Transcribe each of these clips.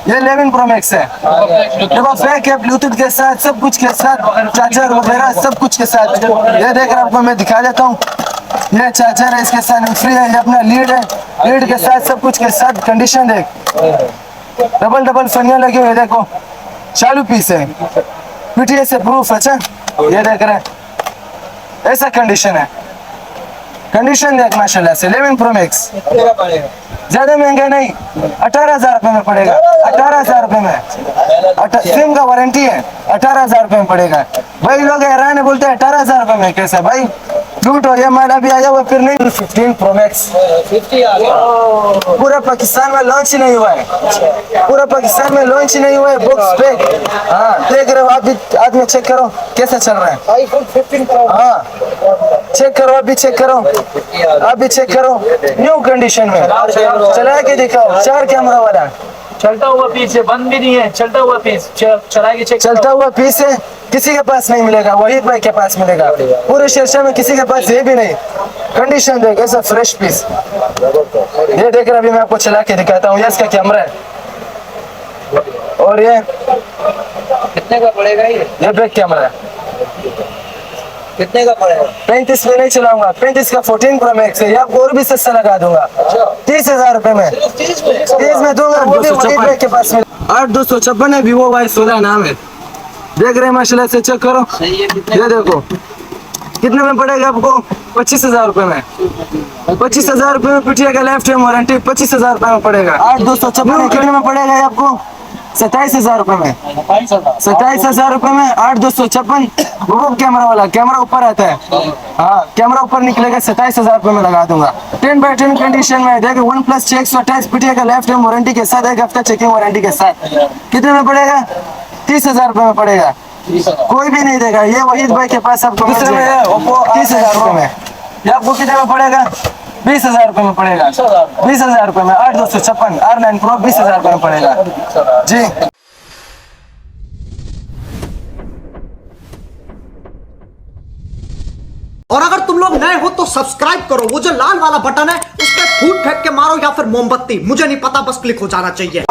ये 11 pro max है। देखो पैक है ब्लूटूथ के साथ, सब कुछ के साथ, चार्जर वगैरह सब कुछ के साथ। ये देख रहे आपको मैं दिखा देता हूँ, ये चार्जर है इसके साथ, फ्री है, ये अपना लीड है, लीड के साथ सब कुछ के साथ। कंडीशन देख, डबल डबल फनिया लगे हुए, देखो चालू पीस है, पीटीएस से प्रूफ। अच्छा ये देख रहे हैं, ऐसा कंडीशन है, कंडीशन देख माशाल्लाह से। 11 प्रो मैक्स ज्यादा महंगा नहीं, 18,000 रुपए में पड़ेगा, 18,000 रुपए में। सिम का वारंटी है, 18,000 रुपए में पड़ेगा। भाई लोग हैरान है, बोलते हैं 18,000 रुपए में कैसा भाई, लूट हो, ये माल अभी आया हुआ फिर नहीं। 15 प्रो मैक्स पूरा पाकिस्तान में लॉन्च ही नहीं हुआ है, पूरा पाकिस्तान में लॉन्च ही नहीं हुआ है, बॉक्स पैक। हाँ देख रहे हो आप भी, आदमी चेक करो कैसा चल रहा है। आईफोन 15 प्रो, हाँ चेक करो, अभी चेक करो, आप भी चेक करो, न्यू कंडीशन में। चला के दिखाओ, 4 कैमरा वाला, चलता हुआ पीस है, बंद भी नहीं है, चलता हुआ पीस, चला के चेक। चलता हुआ पीस है, किसी के पास नहीं मिलेगा, वहीद भाई के पास मिलेगा, पूरे शेरशाह में किसी के पास ये भी नहीं। कंडीशन देख, ऐसा फ्रेश पीस। ये देख रहे, अभी मैं आपको चला के दिखाता हूँ, ये इसका कैमरा है, और ये कितने का पड़ेगा ये बैक कैमरा है। कितने का पड़ेगा? 35 में नहीं चलाऊंगा, 35 का 14 प्रो मैक्स है, ये आपको और भी सस्ता लगा दूंगा, 30,000 रुपए में, 30 में दूंगा, वो भी वहीद भाई के पास मिलेगा। 8256 है, Vivo Y16 नाम है। देख रहे हैं माशाल्लाह से, चेक करो, ये देखो कितने में पड़ेगा आपको, 25,000 रुपए में। 25,000 रुपए में पिटिया का लाइफ टाइम वारंटी, 25,000 रुपए में पड़ेगा। 8256 कितने में पड़ेगा आपको, 27,000 रुपए में। 27,000 रुपए में 8256 वो कैमरा वाला, कैमरा ऊपर आता है, हाँ कैमरा ऊपर निकलेगा, 27,000 रुपए में लगा दूंगा। 10/10 कंडीशन में। देखो OnePlus 628 पिटिया का लाइफ टाइम वारंटी के साथ, 1 हफ्ता चेकिंग वारंटी के साथ। कितने में पड़ेगा, 30,000 रुपए में पड़ेगा, कोई भी नहीं देगा, ये वहीद भाई के पास आपको 30,000 रुपए में। ये आपको कितने में पड़ेगा, 20,000 रुपए में पड़ेगा, 20,000 रुपए में। 8256 R9 Pro 20,000 रुपए में पड़ेगा जी। और अगर तुम लोग नए हो तो सब्सक्राइब करो, वो जो लाल वाला बटन है उस पर फूट फेंक के मारो या फिर मोमबत्ती, मुझे नहीं पता, बस क्लिक हो जाना चाहिए।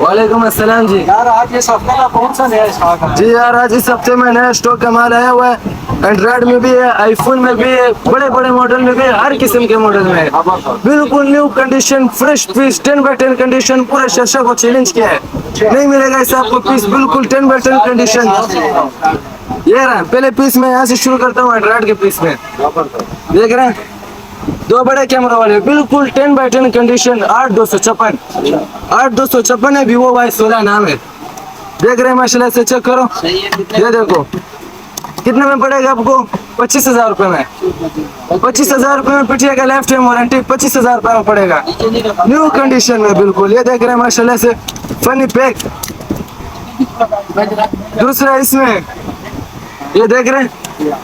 वालेकुम अस्सलाम जी। यार आज ये हफ्ते का कौन सा नया स्टॉक है? जी यार आज इस हफ्ते में नया स्टॉक का माल आया हुआ है, एंड्रॉइड में भी है, आईफोन में भी है, बड़े बड़े मॉडल में भी है, हर किस्म के मॉडल में है। बिल्कुल new condition, fresh piece, 10/10 condition, पूरे शेरशाह को चैलेंज किया है, नहीं मिलेगा ऐसा आपको पीस, बिल्कुल 10/10 कंडीशन। ये रहा पहले पीस में, यहाँ से शुरू करता हूँ एंड्रॉइड के पीस में। देख रहे हैं 2 बड़े कैमरा वाले, बिल्कुल 10/10 कंडीशन, 8256 है, Vivo Y16 नाम है। देख रहे हैं माशाल्लाह से, चेक करो, ये देखो कितने में पड़ेगा आपको, 25,000 रुपए में। 25,000 रुपए में पिटिया का लाइफ टाइम वारंटी, 25,000 रुपए में पड़ेगा, न्यू कंडीशन में बिल्कुल। ये देख रहे हैं माशाल्लाह से, फनी पैक। दूसरा इसमें ये देख रहे हैं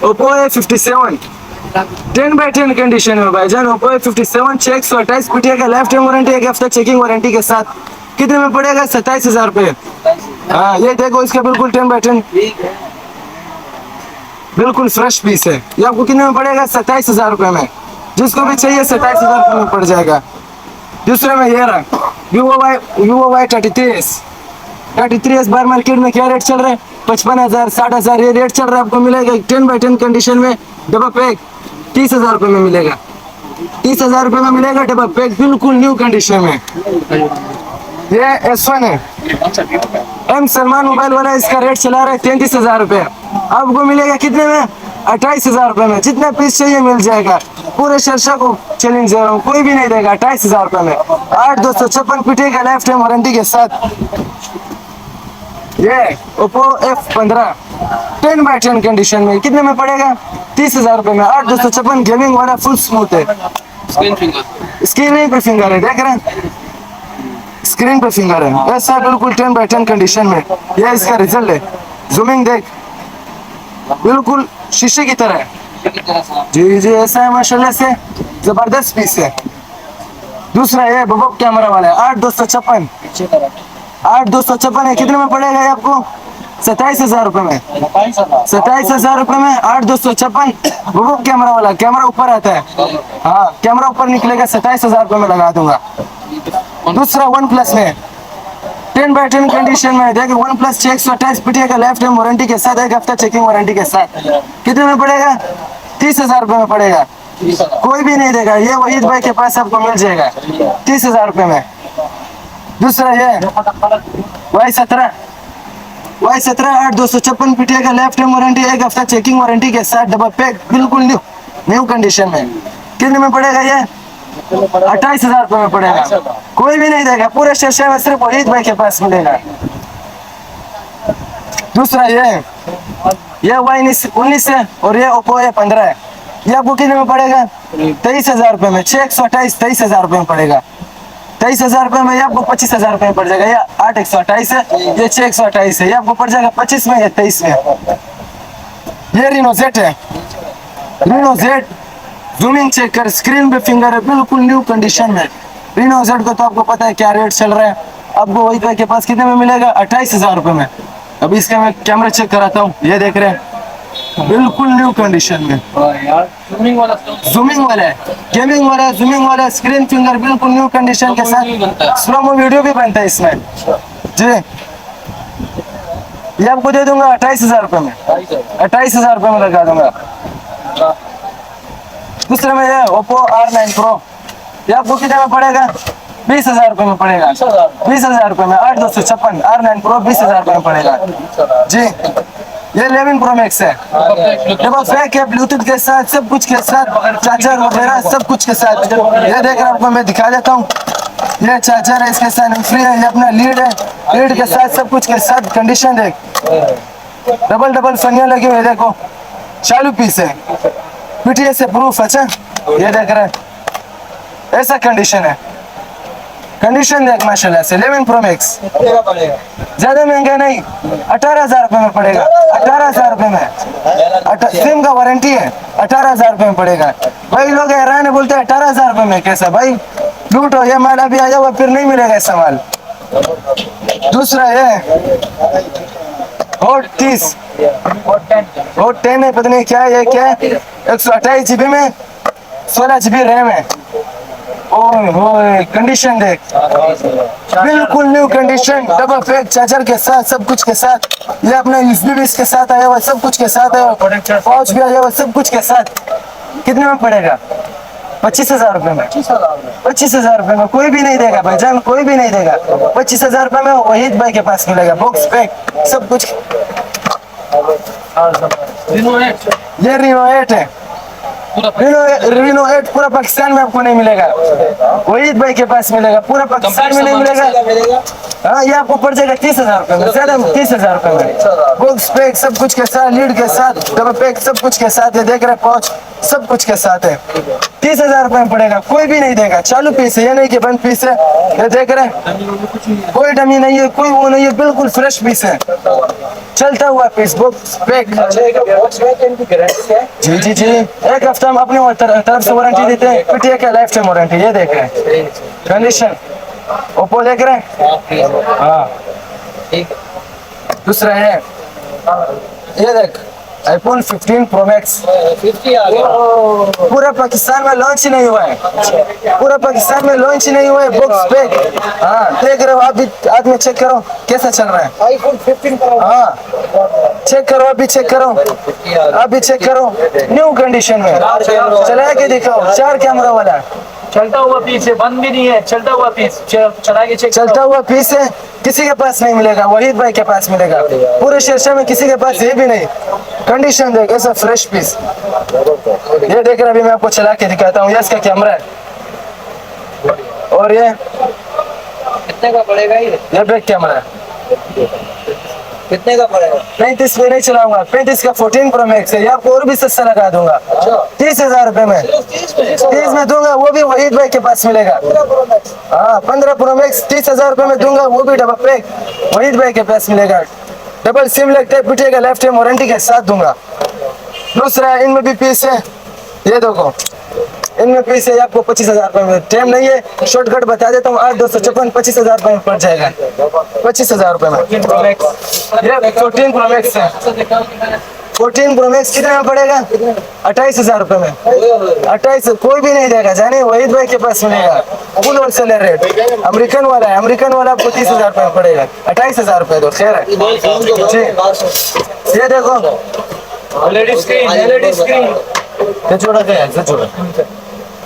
Oppo A57 10/10 कंडीशन में भाईजान, Oppo A57 628 पिटिया का लाइफ टाइम वारंटी, 1 हफ्ता चेकिंग वारंटी के साथ। कितने में पड़ेगा, 27,000 रुपए। हाँ ये देखो इसका बिल्कुल 10/10 बिल्कुल फ्रेश पीस है, ये आपको कितने में पड़ेगा, 27,000 रुपए में। जिसको भी चाहिए 27,000 रुपए में पड़ जाएगा। दूसरे में ये रहा Vivo Y33s बार मार्केट में क्या रेट चल रहा है, 55,000 60,000 ये रेट चल रहा है, आपको मिलेगा 10/10 कंडीशन में, डबल पैक 30,000 रुपए में मिलेगा, 30,000 रुपए में मिलेगा डबल पैक, बिल्कुल न्यू कंडीशन में। ये S1 है, M सलमान मोबाइल वाला, इसका रेट चला रहा है 33,000 रुपए, आपको मिलेगा कितने में, 28,000 रुपए में। जितना पीस चाहिए मिल जाएगा, पूरे शेरशाह को चैलेंज दे रहा हूँ, कोई भी नहीं देगा, 28,000 रुपए में। 8256 पिटे का लाइफ टाइम वारंटी के साथ। ये Oppo F15 10/10 कंडीशन में, कितने में पड़ेगा, 30,000 रुपए में। 8256 गेमिंग वाला, फुल स्मूथ है, स्क्रीन पे फिंगर है, देख रहे हैं स्क्रीन पे फिंगर है, ऐसा बिल्कुल 10/10 कंडीशन में। ये इसका रिजल्ट है, जूमिंग देख, बिल्कुल शीशे की तरह है जी जी, ऐसा है माशाल्लाह से, जबरदस्त पीस है। दूसरा ये बबक कैमरा वाला है, 8256 है, कितने में पड़ेगा ये आपको, 27,000 रुपए में। 27,000 रुपए में 8256 बबक कैमरा वाला, कैमरा ऊपर आता है, हाँ कैमरा ऊपर निकलेगा, 27,000 रुपए में लगा दूंगा। दूसरा OnePlus में 10/10 कंडीशन में देखिए, वन प्लस 128 पीटीए का लाइफ टाइम वारंटी के साथ, 1 हफ्ता चेकिंग वारंटी के साथ। कितने में पड़ेगा? 30,000 रुपये में पड़ेगा। कोई भी नहीं देगा, ये वहीद भाई के पास आपको मिल जाएगा 30,000 रुपये में। दूसरा ये Y17 8/256 पीटीए का लाइफ टाइम वारंटी, 1 हफ्ता चेकिंग वारंटी के साथ, डबल पैक, बिल्कुल न्यू कंडीशन में। कितने में पड़ेगा ये? 28,000 रुपये में पड़ेगा। कोई भी नहीं देगा, पूरे शहर में सिर्फ वहीद भाई के पास मिलेगा। दूसरा ये Y19 है और ये Oppo A15 है। ये आपको कितने में पड़ेगा? 23,000 रुपये में। 628 23,000 रुपये में पड़ेगा। 23,000 रुपये में ये आपको 25,000 रुपये में पड़ जाएगा। ये 8/128 है, ये 6/128 है। ये आपको पड़ जाएगा 25 में या 23 में। ये Reno Z है, Reno Z जूमिंग चेक कर, स्क्रीन पे फिंगर है, बिल्कुल न्यू कंडीशन में। Reno Z को तो आपको पता है क्या रेट चल रहा है। आपको वही भाई के पास कितने में मिलेगा? 28,000 रुपये में। अभी इसका मैं कैमरा चेक कराता हूँ, ये देख रहे हैं, बिल्कुल न्यू कंडीशन में। यार जूमिंग वाला है, गेमिंग वाला है, जूमिंग वाला है, स्क्रीन फिंगर, बिल्कुल न्यू कंडीशन के साथ। स्लो वीडियो भी बनता है इसमें जी। ये आपको दे दूंगा 28,000 रुपये में। 28,000 रुपये में लगा दूंगा। दूसरे में ये Oppo R9 Pro, ये आपको कितने में पड़ेगा? 20,000 रुपये में पड़ेगा। 20,000 रुपये में 8/256 R9 Pro 20,000 रुपये में पड़ेगा जी। ये 11 Pro Max है, डबल पैक है, ब्लूटूथ के साथ, सब कुछ के साथ, चार्जर वगैरह सब कुछ के साथ। ये देख रहे आपको मैं दिखा देता हूँ, ये चार्जर है, इसके साथ फ्री है, ये अपना लीड है, लीड के साथ सब कुछ के साथ। कंडीशन देख, डबल फनिया लगी हुई है, देखो चालू पीस है, पीटीए से प्रूफ। अच्छा ये देख रहे हैं, ऐसा कंडीशन है। कंडीशन देख माशाल्लाह से। 11 Pro Max ज्यादा महंगा नहीं, 18,000 रुपये में पड़ेगा। 18,000 रुपये में सिम का वारंटी है, 18,000 रुपये में पड़ेगा। भाई लोग हैरान है, बोलते हैं 18,000 रुपये में कैसा? भाई लूटो, ये माल अभी आया हुआ फिर नहीं मिलेगा ऐसा माल। दूसरा ये Hot 30 Hot 10 है, पता नहीं क्या है, ये क्या है, 128 GB में 16 GB रैम है। ओए कंडीशन देख, बिल्कुल new condition, double pack, charger के साथ, सब कुछ के साथ। ये अपना USB भी इसके साथ आया हुआ, सब कुछ के साथ आया हुआ, पाउच भी आया हुआ, सब कुछ के साथ। कितने में पड़ेगा? 25,000 रुपये में। 25,000 रुपये में कोई भी नहीं देगा भाईजान, कोई भी नहीं देगा। 25,000 रुपये में वहीद भाई के पास मिलेगा, बॉक्स पैक सब कुछ। ये Reno 8 है, Reno 8 पूरा पाकिस्तान में आपको नहीं मिलेगा, वहीद भाई के पास मिलेगा, पूरा पाकिस्तान में नहीं मिलेगा। हाँ, ये आपको पड़ जाएगा 30,000 रुपये में, ज्यादा 30,000 रुपये में। बॉक्स पैक सब कुछ के साथ, लीड के साथ, डबल पैक सब कुछ के साथ है, देख रहे पाउच सब कुछ के साथ है। 30,000 रुपये में पड़ेगा, कोई भी नहीं देगा। चालू पीस है, ये नहीं कि बंद पीस है, ये देख रहे कोई डमी नहीं है, कोई वो नहीं है, बिल्कुल फ्रेश पीस है, चलता हुआ पीस। बॉक्स पैक जी जी जी, 1 हफ्ता हम अपने तरफ से वारंटी देते हैं, पीटीए का लाइफ टाइम वारंटी। ये देख रहे हैं कंडीशन, ओप्पो देख रहे हैं। हाँ, दूसरा है ये देख iPhone 15 Pro Max, पूरा पाकिस्तान में लॉन्च नहीं हुआ है, पूरा पाकिस्तान में लॉन्च नहीं हुआ है। बॉक्स पैक, हाँ देख रहे हो आप भी, आदमी चेक करो कैसा चल रहा है iPhone 15 Pro। हाँ चेक करो, अभी चेक करो, अभी चेक करो, न्यू कंडीशन में। चला के दिखाओ, 4 कैमरा वाला, चलता हुआ पीस है, बंद भी नहीं है, चलता हुआ पीस, चला के चेक। चलता हुआ पीस है, किसी के पास नहीं मिलेगा, वहीद भाई के पास मिलेगा। पूरे शहर में किसी के पास ये भी नहीं। कंडीशन देख, ऐसा फ्रेश पीस। ये देख रहे अभी मैं आपको चला के दिखाता हूँ, ये इसका कैमरा है और ये कितने का पड़ेगा? ये बैक कैमरा है। कितने का पड़ेगा? 35 में नहीं चलाऊंगा, 35 का 14 Pro Max है, ये आपको और भी सस्ता लगा दूंगा। 30,000 रुपये में, 30 में दूंगा, वो भी वहीद भाई के पास मिलेगा। हाँ 15 Pro Max 30,000 रुपये में दूंगा, वो भी डबल पैक वहीद भाई के पास मिलेगा। डबल सिम लगता है, पीटीए का लाइफ टाइम वारंटी के साथ दूंगा। दूसरा इनमें भी पीस है, ये देखो इनमें पीस है, आपको 25,000 रुपये में। टाइम नहीं है, शॉर्टकट बता देता हूँ, 8/256 25,000 रुपये में पड़ जाएगा। 25,000 रुपये में ये 14 Pro Max है, 14 प्रो मैक्स कितने में पड़ेगा? 28,000 रुपए में। 28, कोई भी नहीं देगा, जाने वहीद भाई के पास मिलेगा फुल होलसेलर रेट। अमेरिकन वाला है, अमेरिकन वाला आपको 30,000 रुपए में पड़ेगा। 28,000 रुपए दो, खैर है जी। ये देखो एलईडी स्क्रीन ये छोड़ा गया, ये छोड़ा।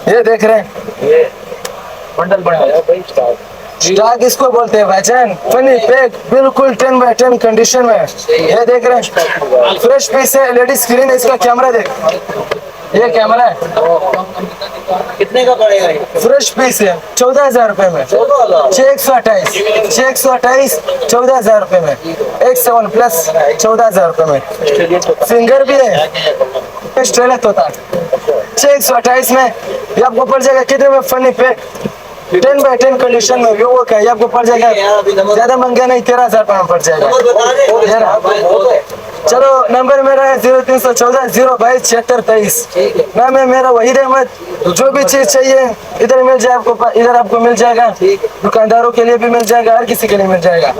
ये देख रहे हैं, ये बंडल बनाया भाई स्टॉक इसको बोलते हैं भाईजान। फनी पैक बिल्कुल 10x10 कंडीशन में। ये देख रहे हैं, फ्रेश पीस है, एलईडी स्क्रीन है। इसका कैमरा देख, ये कैमरा है, कितने का पड़ेगा ये? फ्रेश पीस है 14,000 रुपए में। 628 14,000 रुपए में। X7 प्लस 14,000 रुपए में। फिंगर भी है, स्ट्रेलत होता 628 में। ये आपको पड़ जाएगा कितने में? फनी पैक 10x10 कंडीशन में वीवो का। ये आपको पड़ जाएगा ज्यादा महंगा नहीं, 13,000 रुपए में पड़ जाएगा। चलो नंबर मेरा है 0314 022 7623। नाम है मेरा वहीद अहमद। जो भी चीज चाहिए इधर मिल जाए आपको, इधर आपको मिल जाएगा। दुकानदारों के लिए भी मिल जाएगा, हर किसी के लिए मिल जाएगा।